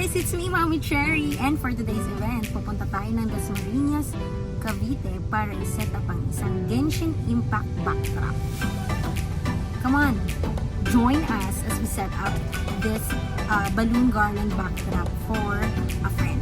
guys, it's me, Mommy Cheri. And for today's event, pupunta tayo ng Dasmariñas, Cavite para i-set up ang isang Genshin Impact backdrop. Come on, join us as we set up this balloon garland backdrop for a friend.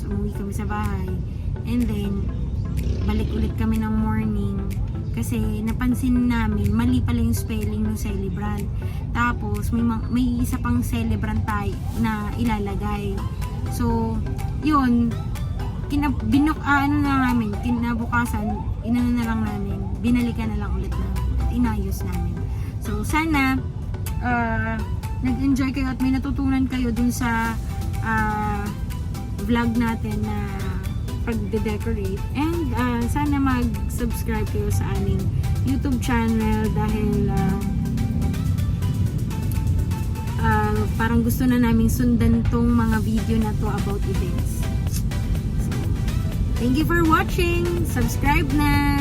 umuwi kami sa bahay. And then, balik ulit kami ng morning. Kasi napansin namin, mali pala yung spelling ng celebrant. Tapos, may isa pang celebrant tayo na ilalagay. So, yun, kinabukasan, inano na lang namin, binalikan na lang ulit namin at inayos namin. So, sana nag-enjoy kayo at may natutunan kayo dun sa vlog natin na pag-decorate. And sana mag-subscribe kayo sa aming YouTube channel dahil parang gusto na naming sundan tong mga video na to about events. So, thank you for watching. Subscribe na.